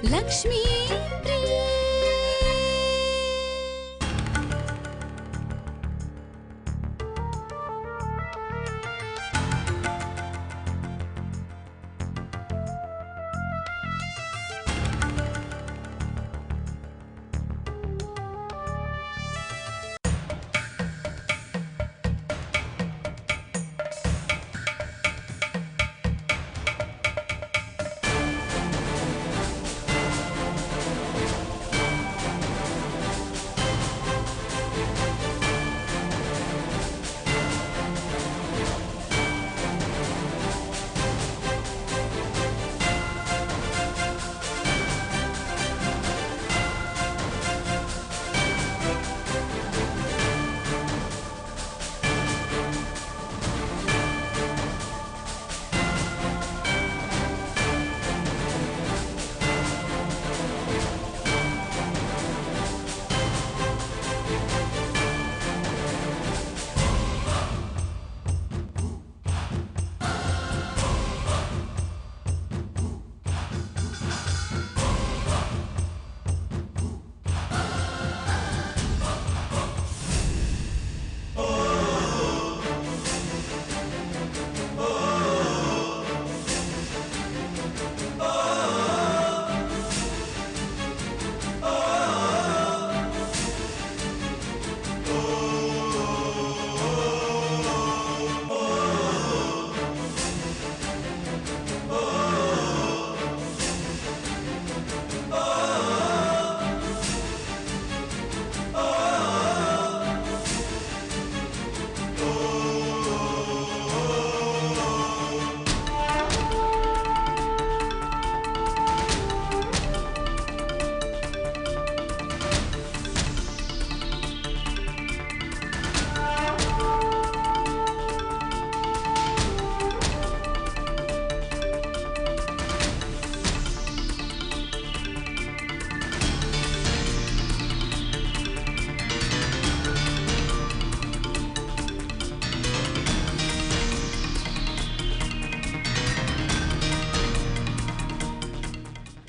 ಲಕ್ಷ್ಮೀ ಪ್ರಿಯೆ.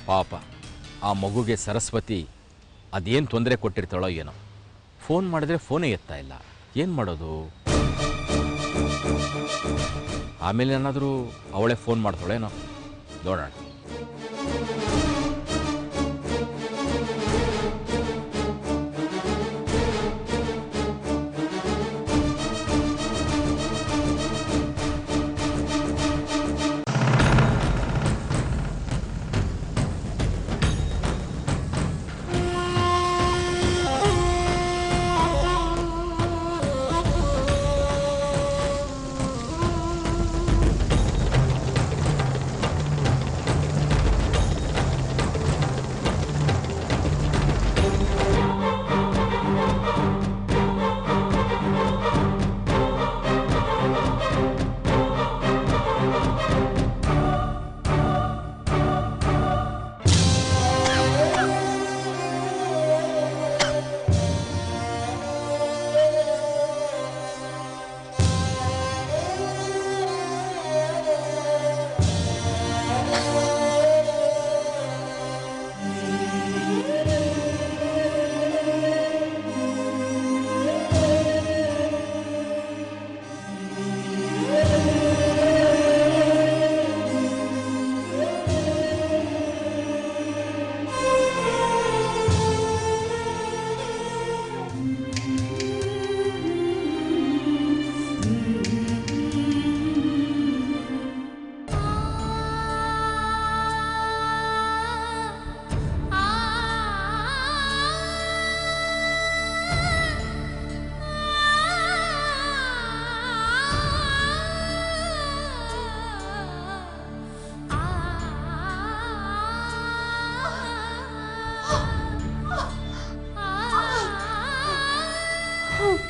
ಪಾಪ ಆ ಮಗುಗೆ ಸರಸ್ವತಿ ಅದೇನು ತೊಂದರೆ ಕೊಟ್ಟಿರ್ತಾಳೋ ಏನೋ. ಫೋನ್ ಮಾಡಿದ್ರೆ ಫೋನೇ ಎತ್ತಾ ಇಲ್ಲ, ಏನು ಮಾಡೋದು? ಆಮೇಲೆ ಏನಾದರೂ ಅವಳೇ ಫೋನ್ ಮಾಡ್ತಾಳೇನೋ, ನೋಡೋಣ.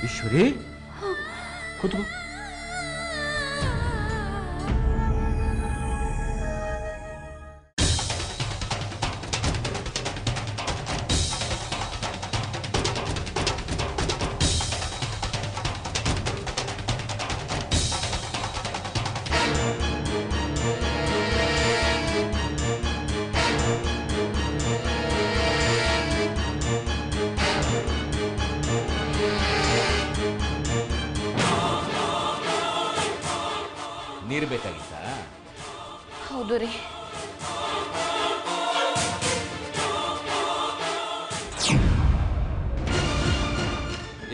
ಈಶ್ವರಿ, ಕೂತ್ಕೋ. ನೀರು ಬೇಕಾಗಿತ್ತಾ? ಹೌದು ರೀ.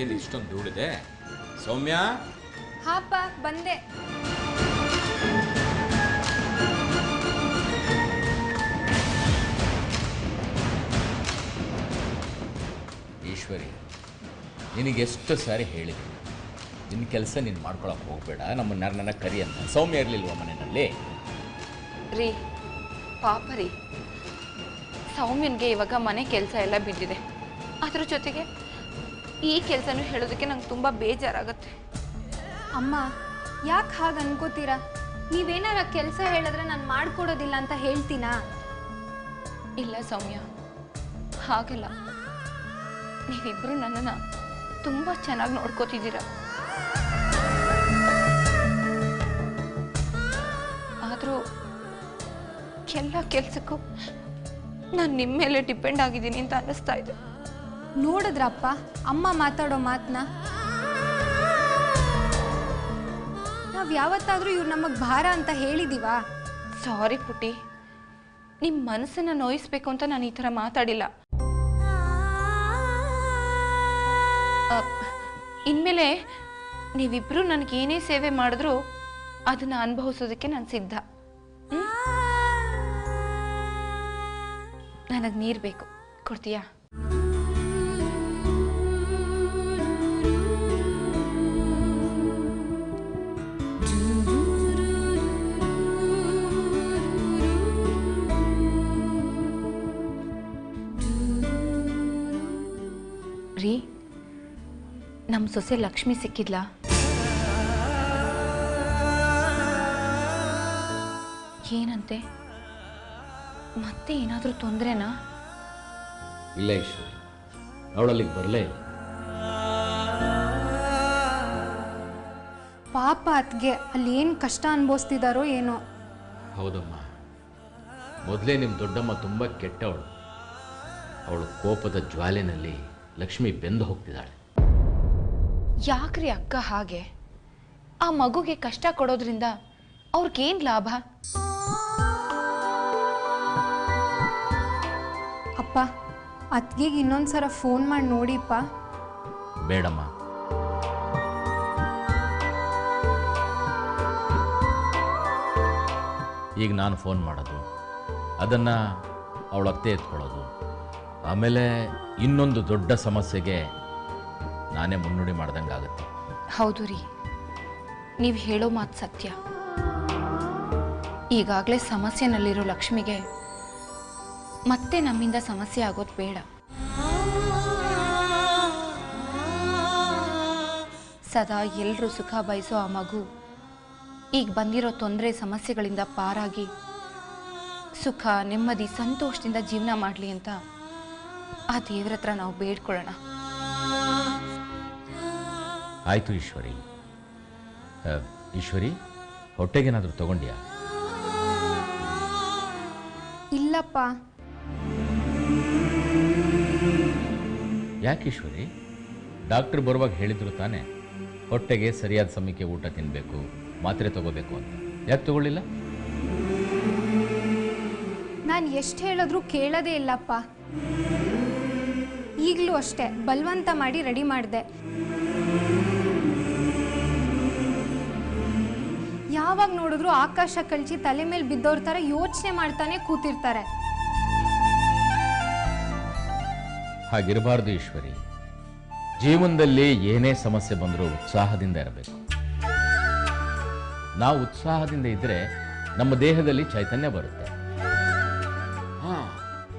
ಏನು ಇಷ್ಟೊಂದು ಧೂಳಿದೆ? ಸೌಮ್ಯ, ಹಾಪ ಬಂದೆ. ಈಶ್ವರಿ, ನಿನಗೆಷ್ಟು ಸಾರಿ ಹೇಳಿದೆ, ನಿನ್ನ ಕೆಲಸ ನೀನು ಮಾಡ್ಕೊಳಕ್ಕೆ ಹೋಗಬೇಡ, ನನ್ನ ಕರಿ ಅಂತ. ಸೌಮ್ಯ ಇರಲಿಲ್ವ ಮನೆಯಲ್ಲಿ? ರೀ ಪಾಪ ರೀ, ಸೌಮ್ಯನ್ಗೆ ಇವಾಗ ಮನೆ ಕೆಲಸ ಎಲ್ಲ ಬಿದ್ದಿದೆ. ಅದ್ರ ಜೊತೆಗೆ ಈ ಕೆಲಸನೂ ಹೇಳೋದಕ್ಕೆ ನಂಗೆ ತುಂಬ ಬೇಜಾರಾಗುತ್ತೆ. ಅಮ್ಮ ಯಾಕೆ ಹಾಗೆ ಅನ್ಕೋತೀರಾ? ನೀವೇನಾರ ಕೆಲಸ ಹೇಳಿದ್ರೆ ನಾನು ಮಾಡ್ಕೊಡೋದಿಲ್ಲ ಅಂತ ಹೇಳ್ತೀನಾ? ಇಲ್ಲ ಸೌಮ್ಯ, ಹಾಗಲ್ಲ. ನೀವಿಬ್ಬರು ನನ್ನನ್ನು ತುಂಬ ಚೆನ್ನಾಗಿ ನೋಡ್ಕೋತಿದ್ದೀರ. ಆದರೂ ಎಲ್ಲ ಕೆಲಸಕ್ಕೂ ನಾನು ನಿಮ್ಮ ಮೇಲೆ ಡಿಪೆಂಡ್ ಆಗಿದ್ದೀನಿ ಅಂತ ಅನ್ನಿಸ್ತಾ ಇದೆ. ನೋಡಿದ್ರಪ್ಪ ಅಮ್ಮ ಮಾತಾಡೋ ಮಾತನ್ನ? ನಾವು ಯಾವತ್ತಾದರೂ ಇವ್ರು ನಮಗೆ ಭಾರ ಅಂತ ಹೇಳಿದೀವಾ? ಸಾರಿ ಪುಟ್ಟಿ, ನಿಮ್ಮ ಮನಸ್ಸನ್ನು ನೋಯಿಸ್ಬೇಕು ಅಂತ ನಾನು ಈ ಥರ ಮಾತಾಡಿಲ್ಲ. ಇನ್ಮೇಲೆ ನೀವಿಬ್ಬರು ನನಗೇನೇ ಸೇವೆ ಮಾಡಿದ್ರೂ ಅದನ್ನು ಅನುಭವಿಸೋದಕ್ಕೆ ನಾನು ಸಿದ್ಧ. ನನಗೆ ನೀರು ಬೇಕು, ಕೊಡ್ತೀಯಾ? ರೀ, ನಮ್ಮ ಸೊಸೆ ಲಕ್ಷ್ಮಿ ಸಿಕ್ಕಿದ್ಲಾ? ಏನಂತೆ? ಮತ್ತೆ ಏನಾದರೂ ತೊಂದರೆನಾ? ಇಲ್ಲ ಈಶ್ವರಿ, ಅವಳಲ್ಲಿಗೆ ಬರಲೇ ಇಲ್ಲ. ಪಾಪ ಅತ್ಗೆ ಅಲ್ಲಿ ಏನು ಕಷ್ಟ ಅನುಭವಿಸ್ತಿದ್ದಾರೋ ಏನೋ. ಹೌದಮ್ಮ, ಮೊದಲೇ ನಿಮ್ಮ ದೊಡ್ಡಮ್ಮ ತುಂಬ ಕೆಟ್ಟವಳು. ಅವಳು ಕೋಪದ ಜ್ವಾಲೆನಲ್ಲಿ ಲಕ್ಷ್ಮಿ ಬೆಂದು ಹೋಗ್ತಿದ್ದಾಳೆ. ಯಾಕ್ರಿ ಅಕ್ಕ ಹಾಗೆ? ಆ ಮಗುಗೆ ಕಷ್ಟ ಕೊಡೋದ್ರಿಂದ ಅವ್ರಿಗೇನು ಲಾಭ? ಅಪ್ಪ ಅತ್ಗೆಗೆ ಇನ್ನೊಂದ್ಸಲ ಫೋನ್ ಮಾಡಿ ನೋಡಿಪ್ಪ. ಬೇಡಮ್ಮ, ಈಗ ನಾನು ಫೋನ್ ಮಾಡೋದು, ಅದನ್ನು ಅವಳ ಅತ್ತೆ ಎತ್ಕೊಳ್ಳೋದು, ಆಮೇಲೆ ಇನ್ನೊಂದು ದೊಡ್ಡ ಸಮಸ್ಯೆಗೆ ನಾನೇ ಮುನ್ನುಡಿ ಮಾಡ್ದಂಗೆ ಆಗುತ್ತೆ. ಹೌದು ರೀ, ನೀವು ಹೇಳೋ ಮಾತು ಸತ್ಯ. ಈಗಾಗಲೇ ಸಮಸ್ಯೆನಲ್ಲಿರೋ ಲಕ್ಷ್ಮಿಗೆ ಮತ್ತೆ ನಮ್ಮಿಂದ ಸಮಸ್ಯೆ ಆಗೋದು ಬೇಡ. ಸದಾ ಎಲ್ಲರೂ ಸುಖ ಬಯಸೋ ಆ ಮಗು ಈಗ ಬಂದಿರೋ ತೊಂದರೆ ಸಮಸ್ಯೆಗಳಿಂದ ಪಾರಾಗಿ ಸುಖ ನೆಮ್ಮದಿ ಸಂತೋಷದಿಂದ ಜೀವನ ಮಾಡಲಿ ಅಂತ ಆ ದೇವ್ರ ಹತ್ರ ನಾವು ಬೇಡ್ಕೊಳ್ಳೋಣ. ಆಯಿತು ಈಶ್ವರಿ. ಈಶ್ವರಿ, ಹೊಟ್ಟೆಗೇನಾದರೂ ತಗೊಂಡ್ಯಾ? ಇಲ್ಲಪ್ಪ. ಯಾಕೆ ಈಶ್ವರಿ? ಡಾಕ್ಟ್ರ್ ಬರುವಾಗ ಹೇಳಿದ್ರು ತಾನೇ ಹೊಟ್ಟೆಗೆ ಸರಿಯಾದ ಸಮಯಕ್ಕೆ ಊಟ ತಿನ್ನಬೇಕು, ಮಾತ್ರೆ ತಗೋಬೇಕು ಅಂತ. ಯಾಕೆ ತಗೊಳ್ಳಿಲ್ಲ? ನಾನು ಎಷ್ಟು ಹೇಳಿದ್ರೂ ಕೇಳೋದೇ ಇಲ್ಲಪ್ಪ. ಈಗಲೂ ಅಷ್ಟೇ ಬಲವಂತ ಮಾಡಿ ರೆಡಿ ಮಾಡಿದೆ. ಯಾವಾಗ ನೋಡಿದ್ರು ಆಕಾಶ ಕಳ್ಚಿ ತಲೆ ಮೇಲೆ ಬಿದ್ದವ್ರ ಥರ ಯೋಚನೆ ಮಾಡ್ತಾನೆ ಕೂತಿರ್ತಾರೆ. ಹಾಗಿರಬಾರ್ದು ಈಶ್ವರಿ. ಜೀವನದಲ್ಲಿ ಏನೇ ಸಮಸ್ಯೆ ಬಂದರೂ ಉತ್ಸಾಹದಿಂದ ಇರಬೇಕು. ನಾವು ಉತ್ಸಾಹದಿಂದ ಇದ್ದರೆ ನಮ್ಮ ದೇಹದಲ್ಲಿ ಚೈತನ್ಯ ಬರುತ್ತೆ.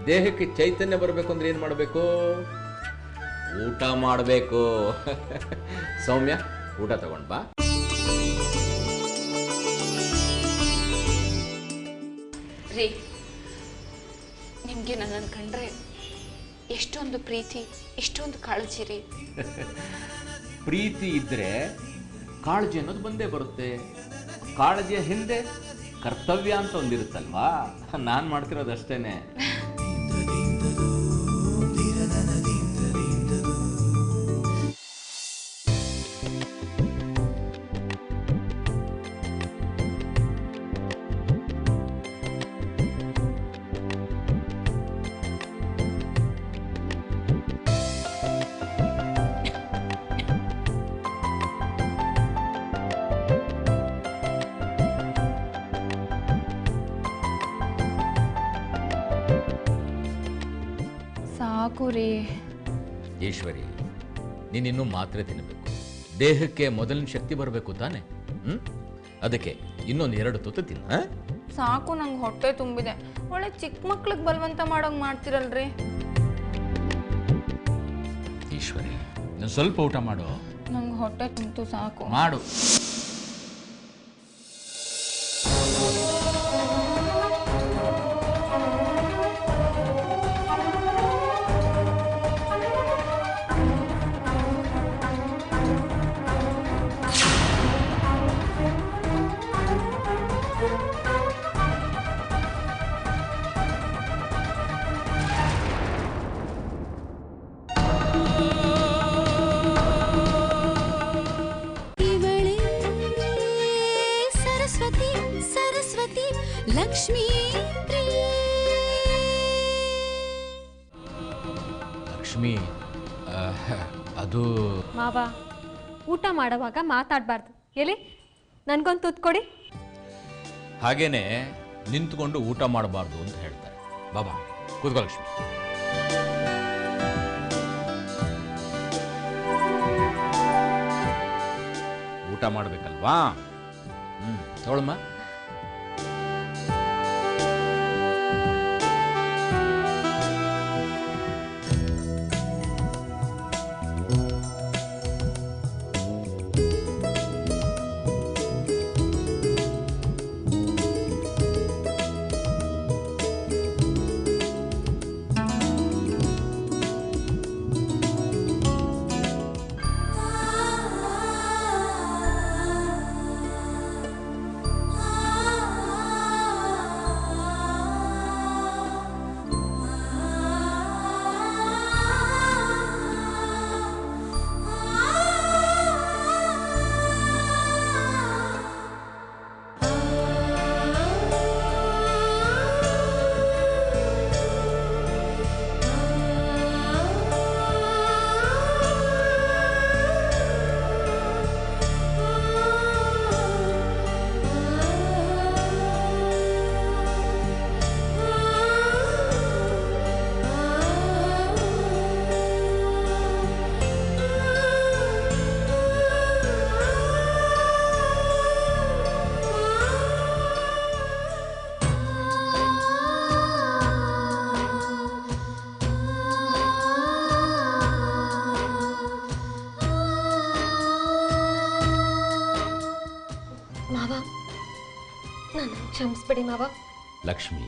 ದೇಹಕ್ಕೆ ಚೈತನ್ಯ ಬರಬೇಕು ಅಂದ್ರೆ ಏನು ಮಾಡಬೇಕು? ಊಟ ಮಾಡಬೇಕು. ಸೌಮ್ಯ, ಊಟ ತಗೊಂಡ್ ಬಾ. ರೀ, ನಿಮಗೆ ನನ್ನನ್ನು ಕಂಡ್ರೆ ಎಷ್ಟೊಂದು ಪ್ರೀತಿ, ಎಷ್ಟೊಂದು ಕಾಳಜಿ ರೀ. ಪ್ರೀತಿ ಇದ್ರೆ ಕಾಳಜಿ ಅನ್ನೋದು ಬಂದೇ ಬರುತ್ತೆ. ಕಾಳಜಿಯ ಹಿಂದೆ ಕರ್ತವ್ಯ ಅಂತ ಒಂದಿರುತ್ತಲ್ವಾ? ನಾನು ಮಾಡ್ತಿರೋದಷ್ಟೇನೆ. ಸಾಕು ರೀ. ಈಶ್ವರಿ, ನೀನಿನ್ನೂ ಮಾತ್ರೆ ತಿನ್ನಬೇಕು. ದೇಹಕ್ಕೆ ಮೊದಲಿನ ಶಕ್ತಿ ಬರಬೇಕು ತಾನೆ. ಅದಕ್ಕೆ ಇನ್ನೊಂದು 2 ತುತ್ತು ತಿನ್ನ. ಸಾಕು, ನಂಗೆ ಹೊಟ್ಟೆ ತುಂಬಿದೆ. ಒಳ್ಳೆ ಚಿಕ್ಕ ಮಕ್ಳಿಗೆ ಬಲವಂತ ಮಾಡೋಂಗೆ ಮಾಡ್ತಿರಲ್ರಿ. ಈಶ್ವರಿ, ನಾನು ಸ್ವಲ್ಪ ಊಟ ಮಾಡು. ನಂಗೆ ಹೊಟ್ಟೆ ತುಂಬಿತು, ಸಾಕು ಮಾಡು. ಲಕ್ಷ್ಮೀ ಲಕ್ಷ್ಮಿ, ಅದು ಮಾವ, ಊಟ ಮಾಡುವಾಗ ಮಾತಾಡಬಾರ್ದು. ಎಲ್ಲಿ ನನಗೊಂದು ತುತ್ತು ಕೊಡಿ. ಹಾಗೇನೆ ನಿಂತ್ಕೊಂಡು ಊಟ ಮಾಡಬಾರ್ದು ಅಂತ ಹೇಳ್ತಾರೆ. ಬಾಬಾ ಕೂತ್ಕೋ ಲಕ್ಷ್ಮಿ. ಊಟ ಮಾಡಬೇಕಲ್ವಾ? ತಗೊಳಮ್ಮ. ಕ್ಷಮಿಸ್ಬಿಡಿ ಮಾವ. ಲಕ್ಷ್ಮಿ,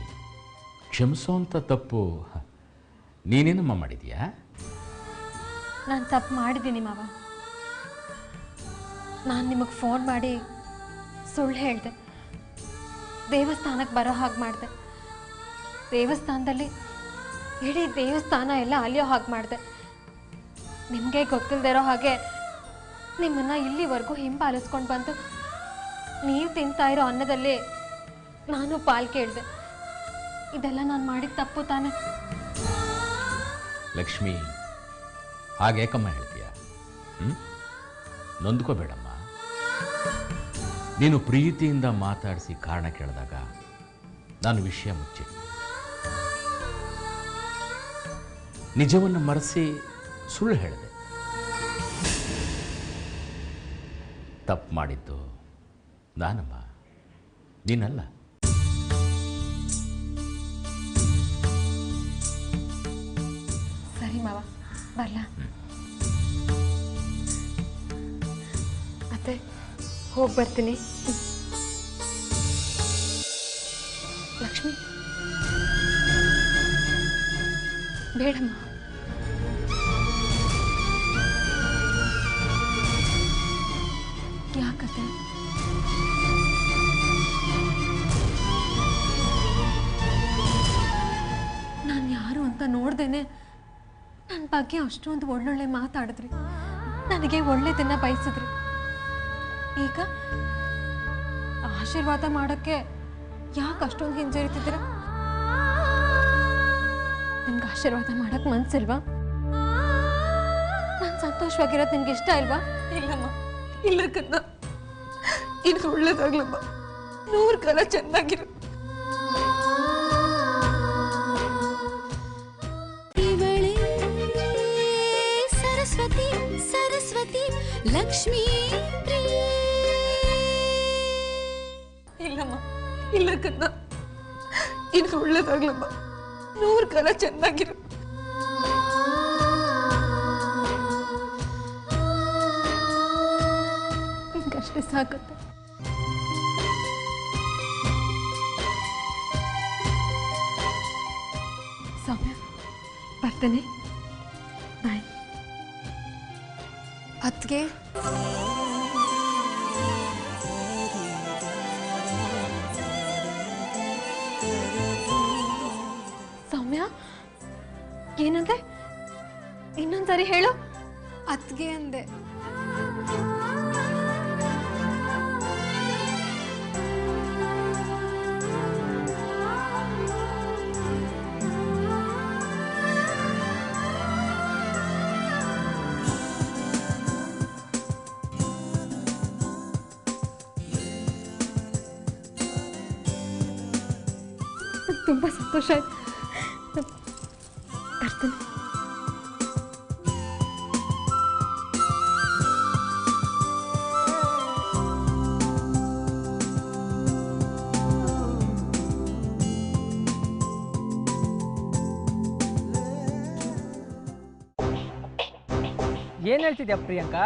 ಕ್ಷಮಿಸೋಂಥ ತಪ್ಪು ನೀನೇನಮ್ಮ ಮಾಡಿದ್ಯಾ? ನಾನು ತಪ್ಪು ಮಾಡಿದ್ದೀನಿ ಮಾವ. ನಾನು ನಿಮಗೆ ಫೋನ್ ಮಾಡಿ ಸುಳ್ಳು ಹೇಳಿದೆ. ದೇವಸ್ಥಾನಕ್ಕೆ ಬರೋ ಹಾಗೆ ಮಾಡಿದೆ. ದೇವಸ್ಥಾನದಲ್ಲಿ ಇಡೀ ದೇವಸ್ಥಾನ ಎಲ್ಲ ಅಲಿಯೋ ಹಾಗೆ ಮಾಡಿದೆ. ನಿಮಗೆ ಗೊತ್ತಿಲ್ಲದೆ ಇರೋ ಹಾಗೆ ನಿಮ್ಮನ್ನು ಇಲ್ಲಿವರೆಗೂ ಹಿಂಬಾಲಿಸ್ಕೊಂಡು ಬಂದು ನೀವು ತಿಂತಾ ಇರೋ ಅನ್ನದಲ್ಲಿ ನಾನು ಪಾಲ್ ಕೇಳಿದೆ. ಇದೆಲ್ಲ ನಾನು ಮಾಡಿದ ತಪ್ಪು ತಾನೆ? ಲಕ್ಷ್ಮಿ, ಹಾಗೇಕಮ್ಮ ಹೇಳ್ತೀಯ? ನೊಂದ್ಕೋಬೇಡಮ್ಮ. ನೀನು ಪ್ರೀತಿಯಿಂದ ಮಾತಾಡಿಸಿ ಕಾರಣ ಕೇಳಿದಾಗ ನಾನು ವಿಷಯ ಮುಚ್ಚಿ ನಿಜವನ್ನು ಮರೆಸಿ ಸುಳ್ಳು ಹೇಳಿದೆ. ತಪ್ಪು ಮಾಡಿದ್ದು ನಾನಮ್ಮ, ನೀನಲ್ಲ. ಸರಿ ಮಾವ, ಬರಲ. ಅತ್ತೆ, ಹೋಗಿ ಬರ್ತೀನಿ. ಲಕ್ಷ್ಮಿ, ಬೇಡಮ್ಮ. ಯಾಕತ್ತೆ? ನಾನು ಯಾರು ಅಂತ ನೋಡ್ದೇನೆ ನನ್ನ ಬಗ್ಗೆ ಅಷ್ಟೊಂದು ಒಳ್ಳೊಳ್ಳೆ ಮಾತಾಡಿದ್ರಿ, ನನಗೆ ಒಳ್ಳೆದನ್ನ ಬಯಸಿದ್ರಿ. ಈಗ ಆಶೀರ್ವಾದ ಮಾಡೋಕ್ಕೆ ಯಾಕೆ ಅಷ್ಟೊಂದು ಹಿಂಜರಿತಿದ್ದೀರ? ನಿಮ್ಗೆ ಆಶೀರ್ವಾದ ಮಾಡಕ್ ಮನ್ಸಿಲ್ವಾ? ನಾನು ಸಂತೋಷವಾಗಿರೋದು ನಿಮ್ಗೆ ಇಷ್ಟ ಇಲ್ವಾ? ಇಲ್ಲಮ್ಮ, ಇಲ್ಲ ಕನ್ನ, ಇದು ಒಳ್ಳೇದಾಗ್ಲಮ್ಮ. 100 ಕಾಲ ಚೆನ್ನಾಗಿರು. ಇವಳೇ ಲಕ್ಷ್ಮೀ ಪ್ರಿಯೆ. ಇಲ್ಲಮ್ಮ, ಇಲ್ಲ ಕನ್ನ, ಇದು ಒಳ್ಳೇದಾಗ್ಲಮ್ಮ. 100 ಕಾಲ ಚೆನ್ನಾಗಿರು. ಅಷ್ಟೇ ಸಾಕತ್ತೆ. ಸೌಮ್ಯ, ಬರ್ತೇನೆ. ಬಾಯ್. ಅತ್ಗೆ, ಸೌಮ್ಯ, ಏನಂದೆ? ಇನ್ನೊಂದ್ಸರಿ ಹೇಳು. ಅತ್ಗೆ ಅಂದೆ. ತುಂಬ ಸಂತೋಷ ಆಯ್ತು. ಬರ್ತೇನೆ. ಏನು ಹೇಳ್ತಿದ್ಯಾ ಪ್ರಿಯಾಂಕಾ?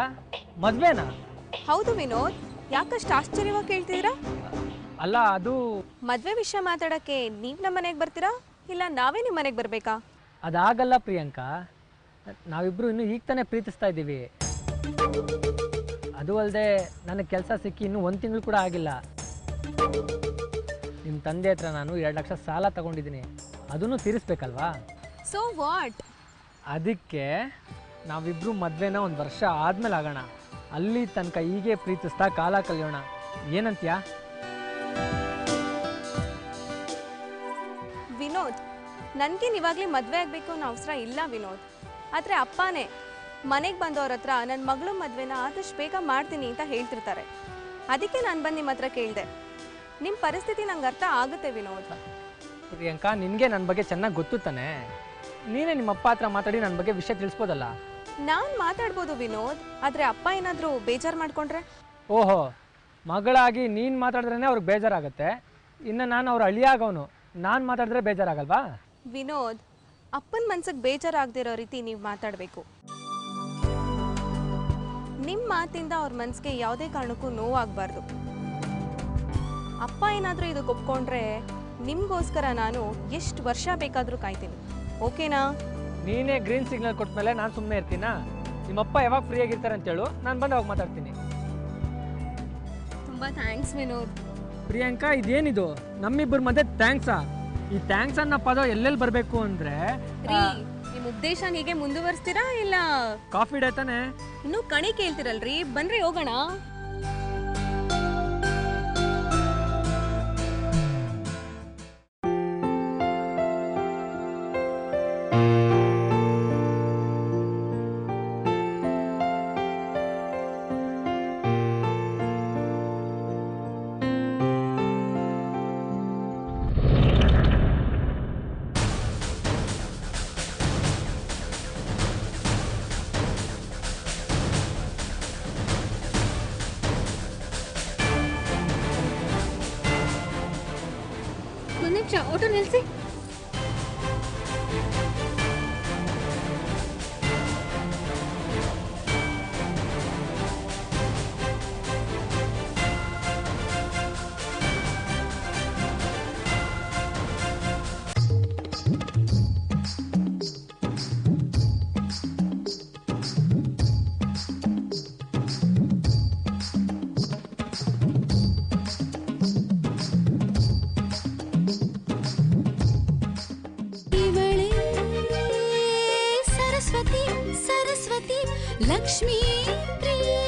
ಮದ್ವೆನಾ? ಹೌದು ವಿನೋದ್, ಯಾಕಷ್ಟು ಆಶ್ಚರ್ಯವಾಗಿ ಕೇಳ್ತಿದ್ದೀರಾ? ಅಲ್ಲ, ಅದು ಮದ್ವೆ ವಿಷಯ ಮಾತಾಡಕ್ಕೆ ನೀವು ನಮ್ಮ ಮನೆಗೆ ಬರ್ತೀರಾ ಇಲ್ಲ ನಾವೇ ನಿಮ್ಮ ಮನೆಗೆ ಬರಬೇಕಾ? ಅದಾಗಲ್ಲ ಪ್ರಿಯಾಂಕಾ, ನಾವಿಬ್ರು ಇನ್ನೂ ಈಗ ತಾನೇ ಪ್ರೀತಿಸ್ತಾ ಇದ್ದೀವಿ. ಅದು ಅಲ್ಲದೆ ನನಗೆ ಕೆಲಸ ಸಿಕ್ಕಿ ಇನ್ನೂ 1 ತಿಂಗಳು ಕೂಡ ಆಗಿಲ್ಲ. ನಿಮ್ಮ ತಂದೆ ಹತ್ರ ನಾನು 2 ಲಕ್ಷ ಸಾಲ ತಗೊಂಡಿದ್ದೀನಿ, ಅದನ್ನು ತೀರಿಸ್ಬೇಕಲ್ವಾ? So what? ಅದಕ್ಕೆ ನಾವಿಬ್ರು ಮದ್ವೆನ 1 ವರ್ಷ ಆದಮೇಲೆ ಆಗೋಣ. ಅಲ್ಲಿ ತನಕ ಹೀಗೆ ಪ್ರೀತಿಸ್ತಾ ಕಾಲ ಕಳೆಯೋಣ. ಏನಂತೀಯಾ? ವಿನೋದ್, ನನಗೇನು ಇವಾಗಲೇ ಮದುವೆ ಆಗಬೇಕು ಅನ್ನೋ ಅವಸರ ಇಲ್ಲ ವಿನೋದ್. ಆದರೆ ಅಪ್ಪನೇ ಮನೆಗೆ ಬಂದವ್ರ ಹತ್ರ ನನ್ನ ಮಗಳು ಮದುವೆನ ಆದಷ್ಟು ಬೇಗ ಮಾಡ್ತೀನಿ ಅಂತ ಹೇಳ್ತಿರ್ತಾರೆ. ಅದಕ್ಕೆ ನಾನು ಬಂದು ನಿಮ್ಮ ಹತ್ರ ಕೇಳಿದೆ. ನಿಮ್ಮ ಪರಿಸ್ಥಿತಿ ನಂಗೆ ಅರ್ಥ ಆಗುತ್ತೆ ವಿನೋದ್. ಪ್ರಿಯಾಂಕಾ, ನಿನಗೆ ನನ್ನ ಬಗ್ಗೆ ಚೆನ್ನಾಗಿ ಗೊತ್ತು ತಾನೆ. ನೀನೇ ನಿಮ್ಮ ಅಪ್ಪ ಹತ್ರ ಮಾತಾಡಿ ನನ್ನ ಬಗ್ಗೆ ವಿಷಯ ತಿಳಿಸ್ಬೋದಲ್ಲ. ನಾನು ಮಾತಾಡ್ಬೋದು ವಿನೋದ್, ಆದರೆ ಅಪ್ಪ ಏನಾದರೂ ಬೇಜಾರು ಮಾಡ್ಕೊಂಡ್ರೆ? ಓಹೋ, ಮಗಳಾಗಿ ನೀನು ಮಾತಾಡಿದ್ರೇ ಅವ್ರಿಗೆ ಬೇಜಾರಾಗುತ್ತೆ. ಇನ್ನು ನಾನು ಅವ್ರ ಅಳಿಯಾಗವನು, ನಾನು ಮಾತಾಡಿದ್ರೆ ಬೇಜಾರಾಗಲ್ವಾ? ವಿನೋದ್, ಅಪ್ಪನ ಮನ್ಸಿಗೆ ಬೇಜಾರಾಗದಿರೋ ರೀತಿ ನೀವು ಮಾತಾಡಬೇಕು. ನಿಮ್ಮ ಮಾತಿಂದ ಅವ್ರ ಮನಸ್ಸಿಗೆ ಯಾವುದೇ ಕಾರಣಕ್ಕೂ ನೋವಾಗಬಾರ್ದು. ಅಪ್ಪ ಏನಾದರೂ ಇದಕ್ಕೆ ಒಪ್ಕೊಂಡ್ರೆ ನಿಮಗೋಸ್ಕರ ನಾನು ಎಷ್ಟು ವರ್ಷ ಬೇಕಾದರೂ ಕಾಯ್ತೀನಿ. ಓಕೆನಾ? ನೀನೇ ಗ್ರೀನ್ ಸಿಗ್ನಲ್ ಕೊಟ್ಮೇಲೆ ನಾನು ಸುಮ್ಮನೆ ಇರ್ತೀನಾ? ನಿಮ್ಮಪ್ಪ ಯಾವಾಗ ಫ್ರೀ ಆಗಿರ್ತಾರೆ ಅಂತೇಳು, ನಾನು ಬಂದು ಅವಾಗ ಮಾತಾಡ್ತೀನಿ. ತುಂಬ ಥ್ಯಾಂಕ್ಸ್ ವಿನೋದ್. ಪ್ರಿಯಾಂಕಾ, ಇದೇನಿದು ನಮ್ಮಿಬ್ಬರ ಮಧ್ಯೆ ಥ್ಯಾಂಕ್ಸಾ? ಈ ಥ್ಯಾಂಕ್ಸ್ ಅನ್ನೋ ಪದ ಎಲ್ಲೆಲ್ಲಿ ಬರಬೇಕು ಅಂದರೆ ರೀ, ನಿಮ್ಮ ಉದ್ದೇಶ ಹೀಗೆ ಮುಂದುವರಿಸ್ತೀರಾ ಇಲ್ಲ ಕಾಫಿ ಡೇ ತಾನೆ? ಇನ್ನೂ ಕಣಿ ಕೇಳ್ತಿರಲ್ರಿ, ಬನ್ರಿ ಹೋಗೋಣ. ಆಟೋ ನಿಲ್ಸಿ. सरस्वती लक्ष्मी प्रिये.